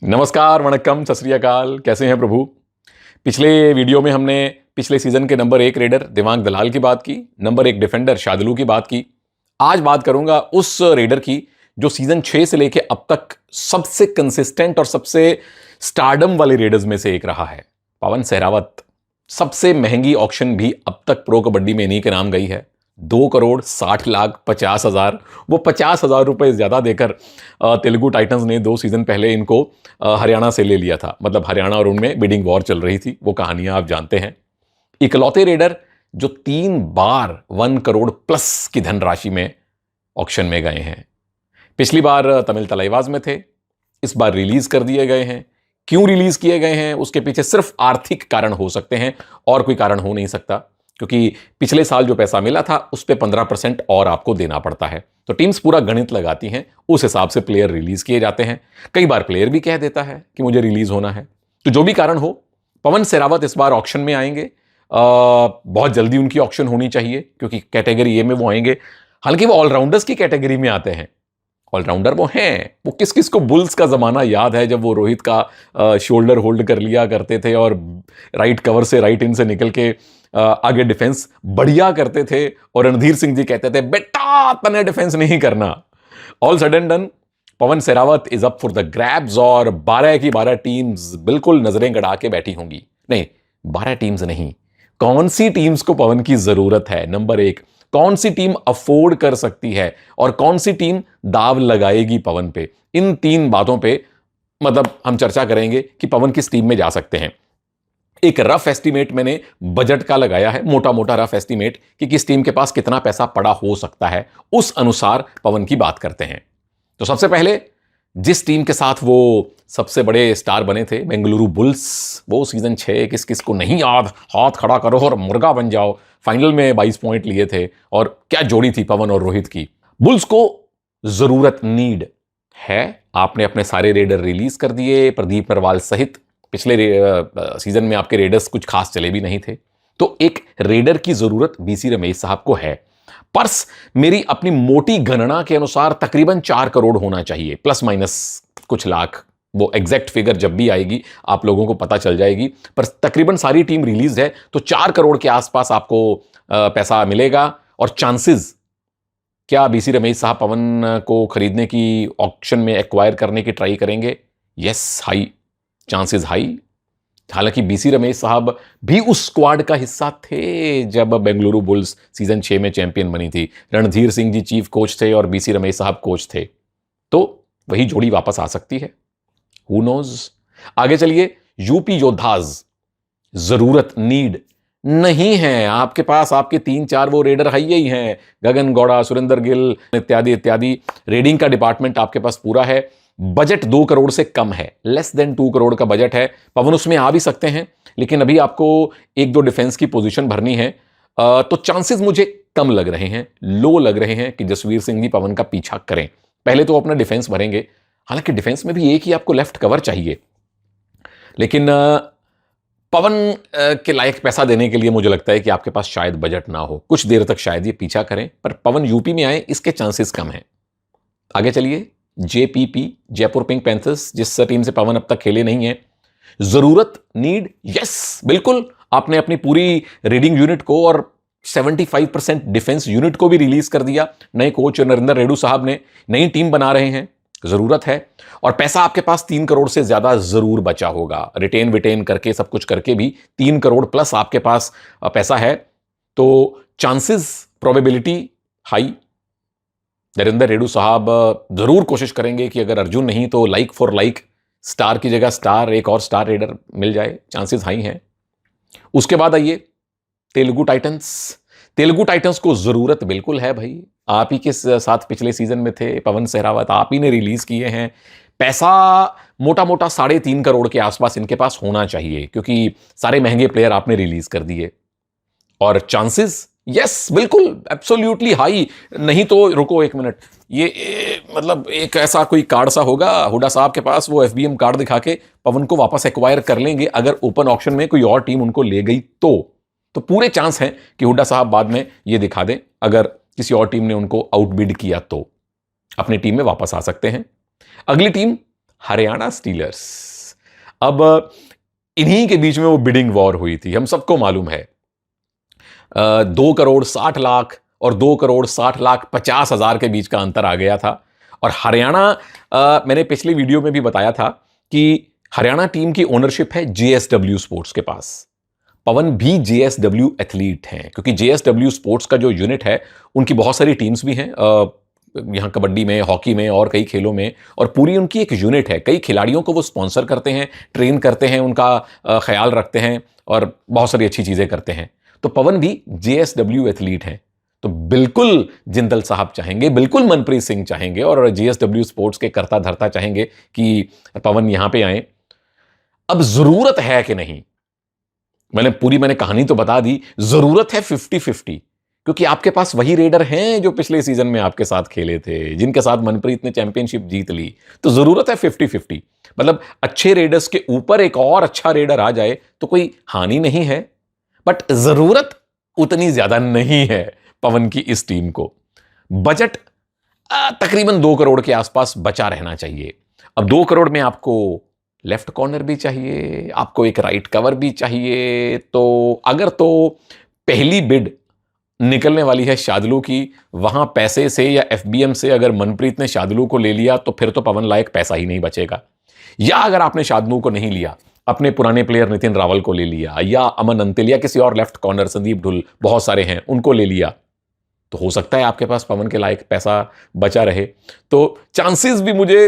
नमस्कार, वणक्कम, सत श्री अकाल। कैसे हैं प्रभु? पिछले वीडियो में हमने पिछले सीजन के नंबर 1 रेडर दिमाग दलाल की बात की, नंबर 1 डिफेंडर शादुलू की बात की। आज बात करूंगा उस रेडर की जो सीजन 6 से लेके अब तक सबसे कंसिस्टेंट और सबसे स्टारडम वाले रेडर्स में से एक रहा है, पवन सहरावत। सबसे महंगी ऑक्शन भी अब तक प्रो कबड्डी में इन्हीं के नाम गई है, 2,60,50,000। वो 50,000 रुपए ज्यादा देकर तेलुगु टाइटंस ने 2 सीजन पहले इनको हरियाणा से ले लिया था। मतलब हरियाणा और उनमें बिडिंग वॉर चल रही थी, वो कहानियां आप जानते हैं। इकलौते रेडर जो 3 बार 1 करोड़ प्लस की धनराशि में ऑक्शन में गए हैं। पिछली बार तमिल तलाईवाज में थे, इस बार रिलीज कर दिए गए हैं। क्यों रिलीज किए गए हैं उसके पीछे सिर्फ आर्थिक कारण हो सकते हैं और कोई कारण हो नहीं सकता, क्योंकि पिछले साल जो पैसा मिला था उस पर 15% और आपको देना पड़ता है। तो टीम्स पूरा गणित लगाती हैं, उस हिसाब से प्लेयर रिलीज किए जाते हैं। कई बार प्लेयर भी कह देता है कि मुझे रिलीज होना है। तो जो भी कारण हो, पवन सहरावत इस बार ऑक्शन में आएंगे। बहुत जल्दी उनकी ऑक्शन होनी चाहिए, क्योंकि कैटेगरी ए में वो आएंगे। हालांकि वो ऑलराउंडर्स की कैटेगरी में आते हैं। ऑलराउंडर वो हैं, वो किस किस को बुल्स का जमाना याद है जब वो रोहित का शोल्डर होल्ड कर लिया करते थे और राइट कवर से राइट इन से निकल के आगे डिफेंस बढ़िया करते थे, और रणधीर सिंह जी कहते थे बेटा तने डिफेंस नहीं करना। All sudden done, Pawan Sehrawat is up for the grabs और 12 की 12 टीम्स बिल्कुल नजरें गड़ा के बैठी होंगी। नहीं, 12 टीम्स नहीं, कौन सी टीम्स को पवन की जरूरत है, नंबर 1, कौन सी टीम अफोर्ड कर सकती है और कौन सी टीम दाव लगाएगी पवन पे। इन 3 बातों पे मतलब हम चर्चा करेंगे कि पवन किस टीम में जा सकते हैं। एक रफ एस्टीमेट मैंने बजट का लगाया है, मोटा मोटा रफ एस्टीमेट कि किस टीम के पास कितना पैसा पड़ा हो सकता है, उस अनुसार पवन की बात करते हैं। तो सबसे पहले जिस टीम के साथ वो सबसे बड़े स्टार बने थे, बेंगलुरु बुल्स, वो सीजन 6 किस किस को नहीं याद, हाथ खड़ा करो और मुर्गा बन जाओ, फाइनल में 22 पॉइंट लिए थे। और क्या जोड़ी थी पवन और रोहित की। बुल्स को जरूरत नीड है, आपने अपने सारे रेडर रिलीज कर दिए प्रदीप नरवाल सहित। पिछले सीजन में आपके रेडर्स कुछ खास चले भी नहीं थे, तो एक रेडर की जरूरत बीसी रमेश साहब को है। पर्स मेरी अपनी मोटी गणना के अनुसार तकरीबन 4 करोड़ होना चाहिए, प्लस माइनस कुछ लाख। वो एग्जैक्ट फिगर जब भी आएगी आप लोगों को पता चल जाएगी, पर तकरीबन सारी टीम रिलीज है तो 4 करोड़ के आसपास आपको पैसा मिलेगा। और चांसेस क्या बीसी रमेश साहब पवन को खरीदने की ऑक्शन में एक्वायर करने की ट्राई करेंगे? Yes, high chances, high. हालांकि बीसी रमेश साहब भी उस स्क्वाड का हिस्सा थे जब बेंगलुरु बुल्स सीजन 6 में चैंपियन बनी थी। रणधीर सिंह जी चीफ कोच थे और बीसी रमेश साहब कोच थे, तो वही जोड़ी वापस आ सकती है, हु नोज। आगे चलिए, यूपी योद्धाज जरूरत नीड नहीं है आपके पास, आपके 3-4 वो रेडर हाई ही हैं, गगन गौड़ा, सुरेंद्र गिल इत्यादि इत्यादि। रेडिंग का डिपार्टमेंट आपके पास पूरा है। बजट 2 करोड़ से कम है, लेस देन 2 करोड़ का बजट है। पवन उसमें आ भी सकते हैं, लेकिन अभी आपको 1-2 डिफेंस की पोजीशन भरनी है। तो चांसेस मुझे कम लग रहे हैं, लो लग रहे हैं कि जसवीर सिंह जी पवन का पीछा करें। पहले तो अपना डिफेंस भरेंगे, हालांकि डिफेंस में भी एक ही आपको लेफ्ट कवर चाहिए, लेकिन पवन के लायक पैसा देने के लिए मुझे लगता है कि आपके पास शायद बजट ना हो। कुछ देर तक शायद ये पीछा करें, पर पवन यूपी में आए इसके चांसेस कम हैं। आगे चलिए, जेपीपी जयपुर पिंक पैंथर्स, जिस टीम से पवन अब तक खेले नहीं है, जरूरत नीड यस बिल्कुल। आपने अपनी पूरी रीडिंग यूनिट को और 75% डिफेंस यूनिट को भी रिलीज कर दिया। नए कोच नरेंद्र रेड्डू साहब ने नई टीम बना रहे हैं, जरूरत है। और पैसा आपके पास 3 करोड़ से ज्यादा जरूर बचा होगा, रिटेन विटेन करके सब कुछ करके भी 3 करोड़ प्लस आपके पास पैसा है। तो chances, probability high. Narendra Reddu साहब जरूर कोशिश करेंगे कि अगर अर्जुन नहीं तो लाइक फॉर लाइक, स्टार की जगह स्टार, एक और स्टार रेडर मिल जाए, चांसेस हाई हैं। उसके बाद आइए तेलुगु टाइटंस। तेलुगु टाइटंस को जरूरत बिल्कुल है भाई, आप ही के साथ पिछले सीजन में थे पवन सहरावत, आप ही ने रिलीज किए हैं। पैसा मोटा मोटा 3.5 करोड़ के आसपास इनके पास होना चाहिए, क्योंकि सारे महंगे प्लेयर आपने रिलीज कर दिए। और चांसेस यस बिल्कुल एब्सोल्युटली हाई। नहीं तो रुको एक मिनट, ये मतलब एक ऐसा कोई कार्ड सा होगा हुडा साहब के पास, वो एफबीएम कार्ड दिखा के पवन को वापस एक्वायर कर लेंगे अगर ओपन ऑक्शन में कोई और टीम उनको ले गई तो पूरे चांस हैं कि हुडा साहब बाद में ये दिखा दें, अगर किसी और टीम ने उनको आउटबिड किया तो अपनी टीम में वापस आ सकते हैं। अगली टीम हरियाणा स्टीलर्स। अब इन्हीं के बीच में वो बिडिंग वॉर हुई थी, हम सबको मालूम है। 2 करोड़ 60 लाख और 2 करोड़ 60 लाख 50 हजार के बीच का अंतर आ गया था। और हरियाणा, मैंने पिछली वीडियो में भी बताया था कि हरियाणा टीम की ओनरशिप है जेएसडब्ल्यू स्पोर्ट्स के पास। पवन भी जेएसडब्ल्यू एथलीट हैं, क्योंकि जेएसडब्ल्यू स्पोर्ट्स का जो यूनिट है, उनकी बहुत सारी टीम्स भी हैं, यहाँ कबड्डी में, हॉकी में और कई खेलों में, और पूरी उनकी एक यूनिट है। कई खिलाड़ियों को वो स्पॉन्सर करते हैं, ट्रेन करते हैं, उनका ख्याल रखते हैं और बहुत सारी अच्छी चीजें करते हैं। तो पवन भी जेएसडब्ल्यू एथलीट हैं। तो बिल्कुल जिंदल साहब चाहेंगे, बिल्कुल मनप्रीत सिंह चाहेंगे और जेएसडब्ल्यू स्पोर्ट्स के कर्ता धर्ता चाहेंगे कि पवन यहां पे आए। अब जरूरत है कि नहीं, मैंने कहानी तो बता दी। जरूरत है 50-50, क्योंकि आपके पास वही रेडर हैं जो पिछले सीजन में आपके साथ खेले थे, जिनके साथ मनप्रीत ने चैंपियनशिप जीत ली। तो जरूरत है 50-50, मतलब अच्छे रेडर्स के ऊपर एक और अच्छा रेडर आ जाए तो कोई हानि नहीं है, बट जरूरत उतनी ज्यादा नहीं है पवन की इस टीम को। बजट तकरीबन 2 करोड़ के आसपास बचा रहना चाहिए। अब 2 करोड़ में आपको लेफ्ट कॉर्नर भी चाहिए, आपको एक राइट कवर भी चाहिए। तो अगर तो पहली बिड निकलने वाली है शादलू की, वहां पैसे से या एफबीएम से अगर मनप्रीत ने शादलू को ले लिया तो फिर तो पवन लायक पैसा ही नहीं बचेगा। या अगर आपने शादलू को नहीं लिया, अपने पुराने प्लेयर नितिन रावल को ले लिया, या अमन अंतिल, या किसी और लेफ्ट कॉर्नर संदीप ढुल, बहुत सारे हैं, उनको ले लिया, तो हो सकता है आपके पास पवन के लायक पैसा बचा रहे। तो चांसेस भी मुझे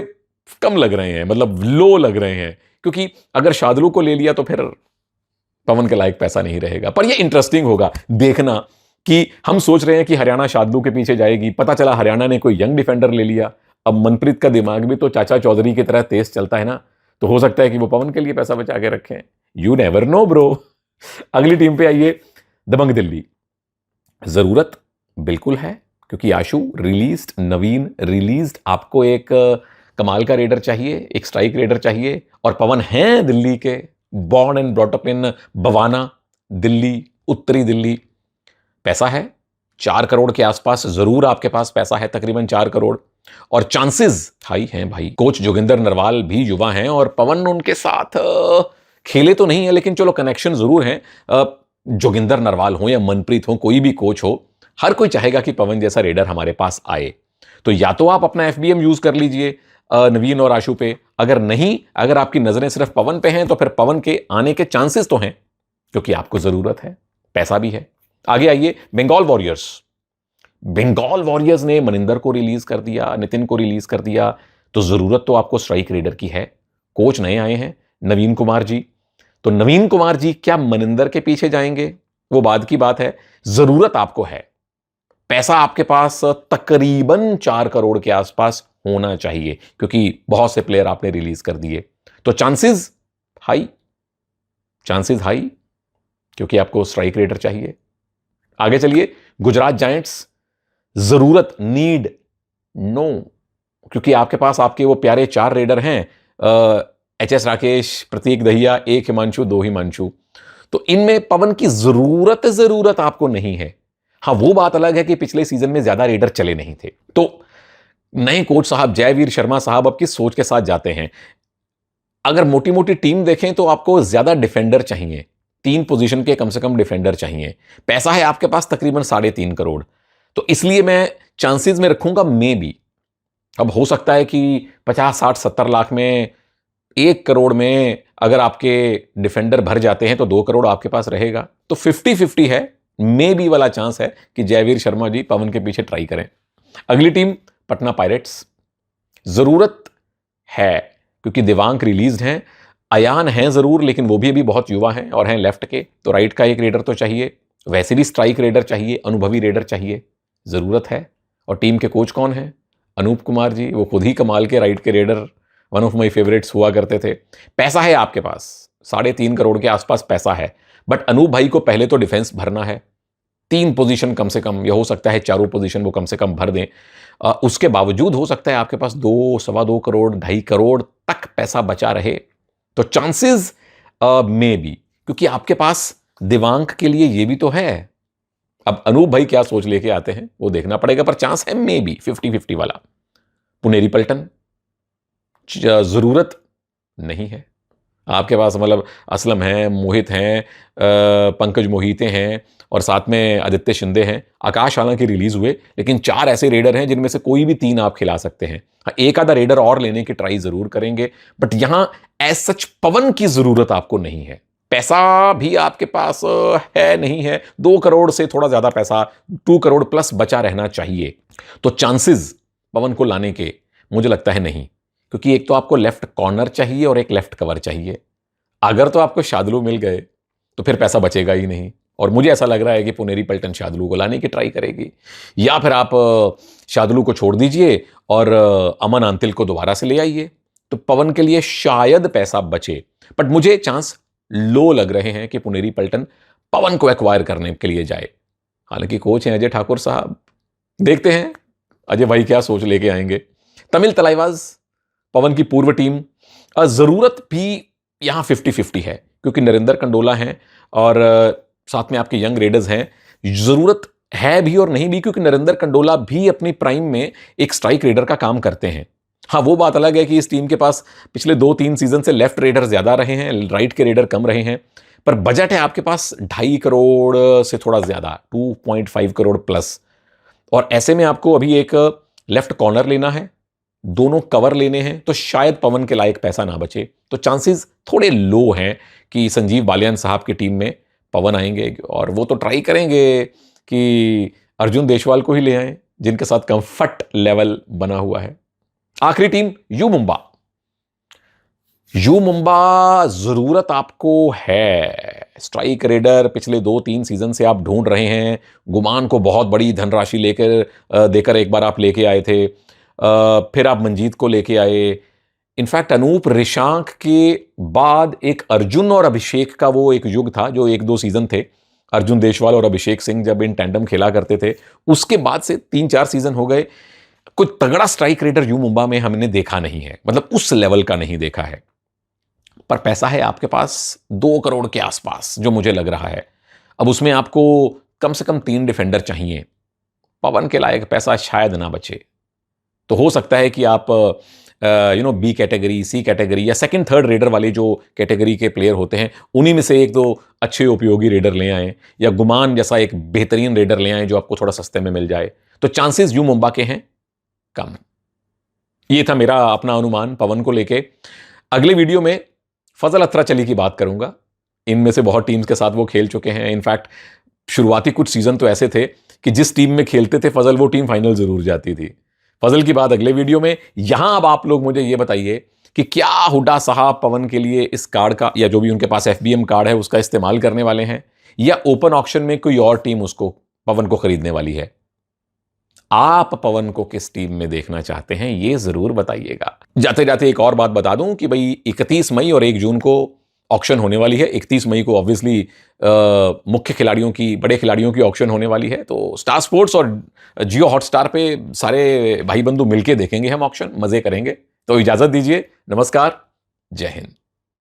कम लग रहे हैं, मतलब लो लग रहे हैं, क्योंकि अगर शादलू को ले लिया तो फिर पवन के लायक पैसा नहीं रहेगा। पर यह इंटरेस्टिंग होगा देखना कि हम सोच रहे हैं कि हरियाणा शादलू के पीछे जाएगी, पता चला हरियाणा ने कोई यंग डिफेंडर ले लिया। अब मनप्रीत का दिमाग भी तो चाचा चौधरी की तरह तेज चलता है ना, तो हो सकता है कि वो पवन के लिए पैसा बचा के रखें। You never know bro. अगली टीम पे आइए, दबंग दिल्ली। जरूरत बिल्कुल है, क्योंकि आशु रिलीज्ड, नवीन रिलीज्ड, आपको एक कमाल का रेडर चाहिए, एक स्ट्राइक रेडर चाहिए, और पवन हैं दिल्ली के, born and brought up in Bawana, Delhi, उत्तरी दिल्ली। पैसा है 4 करोड़ के आसपास, जरूर आपके पास पैसा है, तकरीबन 4 करोड़, और चांसेस हाई हैं भाई। कोच जोगिंदर नरवाल भी युवा हैं और पवन उनके साथ खेले तो नहीं है, लेकिन चलो कनेक्शन जरूर हैं। जोगिंदर नरवाल हो या मनप्रीत हो, कोई भी कोच हो, हर कोई चाहेगा कि पवन जैसा रेडर हमारे पास आए। तो या तो आप अपना एफबीएम यूज कर लीजिए नवीन और आशु पे, अगर नहीं, अगर आपकी नजरें सिर्फ पवन पे हैं तो फिर पवन के आने के चांसेस तो हैं, क्योंकि आपको जरूरत है, पैसा भी है। आगे आइए, बंगाल वॉरियर्स। बंगाल वॉरियर्स ने मनिंदर को रिलीज कर दिया, नितिन को रिलीज कर दिया, तो जरूरत तो आपको स्ट्राइक रेडर की है। कोच नए आए हैं, नवीन कुमार जी। तो नवीन कुमार जी क्या मनिंदर के पीछे जाएंगे, वो बाद की बात है। जरूरत आपको है, पैसा आपके पास तकरीबन 4 करोड़ के आसपास होना चाहिए, क्योंकि बहुत से प्लेयर आपने रिलीज कर दिए। तो चांसेस हाई, चांसेस हाई, क्योंकि आपको स्ट्राइक रेडर चाहिए। आगे चलिए, गुजरात जायंट्स। जरूरत, नीड नो, क्योंकि आपके पास आपके वो प्यारे 4 रेडर हैं, एचएस राकेश, प्रतीक दहिया, 1 हिमांशु, 2 हिमांशु। तो इनमें पवन की जरूरत आपको नहीं है। हाँ, वो बात अलग है कि पिछले सीजन में ज्यादा रेडर चले नहीं थे, तो नए कोच साहब जयवीर शर्मा साहब अब किस सोच के साथ जाते हैं। अगर मोटी मोटी टीम देखें तो आपको ज्यादा डिफेंडर चाहिए, 3 पोजीशन के कम से कम डिफेंडर चाहिए। पैसा है आपके पास तकरीबन 3.5 करोड़, तो इसलिए मैं चांसेस में रखूंगा मे बी। अब हो सकता है कि 50, 60, 70 लाख में, 1 करोड़ में अगर आपके डिफेंडर भर जाते हैं तो 2 करोड़ आपके पास रहेगा। तो 50-50 है, मे बी वाला चांस है कि जयवीर शर्मा जी पवन के पीछे ट्राई करें। अगली टीम पटना पायरेट्स। जरूरत है, क्योंकि दिवांक रिलीज्ड हैं, अयान हैं जरूर, लेकिन वो भी अभी बहुत युवा हैं और हैं लेफ्ट के, तो राइट का एक रेडर तो चाहिए। वैसे भी स्ट्राइक रेडर चाहिए, अनुभवी रेडर चाहिए, जरूरत है। और टीम के कोच कौन हैं? अनूप कुमार जी, वो खुद ही कमाल के राइट के raider, one of my favourites हुआ करते थे। पैसा है आपके पास, 3.5 करोड़ के आसपास पैसा है, बट अनूप भाई को पहले तो डिफेंस भरना है, 3 पोजीशन कम से कम, यह हो सकता है 4 पोजीशन वो कम से कम भर दें। उसके बावजूद हो सकता है आपके पास 2, सवा 2 करोड़, 2.5 करोड़ तक पैसा बचा रहे। तो चांसेस मे बी, क्योंकि आपके पास दिवांक के लिए ये भी तो है। अब अनूप भाई क्या सोच लेके आते हैं वो देखना पड़ेगा, पर चांस है मे बी 50-50 वाला। पुनेरी पल्टन, ज़रूरत नहीं है आपके पास। मतलब असलम हैं, मोहित हैं, पंकज मोहिते हैं और साथ में आदित्य शिंदे हैं। आकाश हालांकि रिलीज हुए, लेकिन 4 ऐसे रेडर हैं जिनमें से कोई भी 3 आप खिला सकते हैं। हाँ, एक आधा रेडर और लेने की ट्राई जरूर करेंगे, बट यहां एज सच पवन की जरूरत आपको नहीं है। पैसा भी आपके पास है नहीं है, 2 करोड़ से थोड़ा ज्यादा पैसा, 2 करोड़ प्लस बचा रहना चाहिए। तो चांसेस पवन को लाने के मुझे लगता है नहीं, क्योंकि एक तो आपको लेफ्ट कॉर्नर चाहिए और एक लेफ्ट कवर चाहिए। अगर तो आपको शादुल मिल गए तो फिर पैसा बचेगा ही नहीं, और मुझे ऐसा लग रहा है कि पुनेरी पल्टन शादुल को लाने की ट्राई करेगी, या फिर आप शादुल को छोड़ दीजिए और अमन आंतिल को दोबारा से ले आइए, तो पवन के लिए शायद पैसा बचे। बट मुझे चांस लो लग रहे हैं कि पुनेरी पल्टन पवन को एक्वायर करने के लिए जाए। हालांकि कोच हैं अजय ठाकुर साहब, देखते हैं अजय भाई क्या सोच लेके आएंगे। तमिल तलाईवाज पवन की पूर्व टीम, जरूरत भी यहां 50-50 है, क्योंकि नरेंद्र कंडोला हैं और साथ में आपके यंग रेडर्स हैं। जरूरत है भी और नहीं भी, क्योंकि नरेंद्र कंडोला भी अपनी प्राइम में एक स्ट्राइक रेडर का काम करते हैं। हाँ, वो बात अलग है कि इस टीम के पास पिछले 2-3 सीजन से लेफ्ट रेडर ज्यादा रहे हैं, राइट के रेडर कम रहे हैं, पर बजट है आपके पास 2.5 करोड़ से थोड़ा ज्यादा, 2.5 करोड़ प्लस। और ऐसे में आपको अभी एक लेफ्ट कॉर्नर लेना है, दोनों कवर लेने हैं, तो शायद पवन के लायक पैसा ना बचे। तो चांसेस थोड़े लो हैं कि संजीव बालियान साहब की टीम में पवन आएंगे, और वो तो ट्राई करेंगे कि अर्जुन देशवाल को ही ले आएं, जिनके साथ कंफर्ट लेवल बना हुआ है। आखिरी team you Mumba. You Mumba जरूरत आपको है, स्ट्राइक रेडर पिछले 2-3 सीजन से आप ढूंढ रहे हैं। गुमान को बहुत बड़ी धनराशि देकर एक बार आप लेके आए थे, फिर आप मंजीत को लेके आए। इनफैक्ट अनूप रिशांक के बाद एक अर्जुन और अभिषेक का वो एक युग था जो 1-2 सीजन थे, अर्जुन देशवाल और अभिषेक सिंह जब इन टैंडम खेला करते थे। उसके बाद से 3-4 सीजन हो गए, कुछ तगड़ा स्ट्राइक रेडर यू मुंबा में हमने देखा नहीं है, मतलब उस लेवल का नहीं देखा है। पर पैसा है आपके पास 2 करोड़ के आसपास, जो मुझे लग रहा है। अब उसमें आपको कम से कम 3 डिफेंडर चाहिए, पवन के लायक पैसा शायद ना बचे। तो हो सकता है कि आप बी कैटेगरी, सी कैटेगरी या सेकंड थर्ड रेडर वाले जो कैटेगरी के प्लेयर होते हैं, उन्हीं में से 1-2 अच्छे उपयोगी रेडर ले आएं, या गुमान जैसा एक बेहतरीन रेडर ले आएं जो आपको थोड़ा सस्ते में मिल जाए। तो चांसेस यू मुंबा के हैं कम। ये था मेरा अपना अनुमान पवन को लेके। अगले वीडियो में फजल अत्रा की बात करूंगा। इनमें से बहुत टीम्स के साथ वो खेल चुके हैं। इनफैक्ट शुरुआती कुछ सीजन तो ऐसे थे कि जिस टीम में खेलते थे फजल, वो टीम फाइनल जरूर जाती थी। फजल की बात अगले वीडियो में। यहां अब आप लोग मुझे ये बताइए कि क्या हुड्डा साहब पवन के लिए इस कार्ड का, या जो भी उनके पास एफबीएम कार्ड है, उसका इस्तेमाल करने वाले हैं, या ओपन ऑक्शन में कोई और टीम उसको, पवन को खरीदने वाली है। आप पवन को किस टीम में देखना चाहते हैं, ये जरूर बताइएगा। जाते जाते एक और बात बता दूं कि भाई 31 मई और 1 जून को ऑक्शन होने वाली है। 31 मई को ऑब्वियसली मुख्य खिलाड़ियों की, बड़े खिलाड़ियों की ऑक्शन होने वाली है। तो स्टार स्पोर्ट्स और जियो हॉटस्टार पे सारे भाई बंधु मिलके देखेंगे हम ऑक्शन, मजे करेंगे। तो इजाजत दीजिए, नमस्कार, जय हिंद।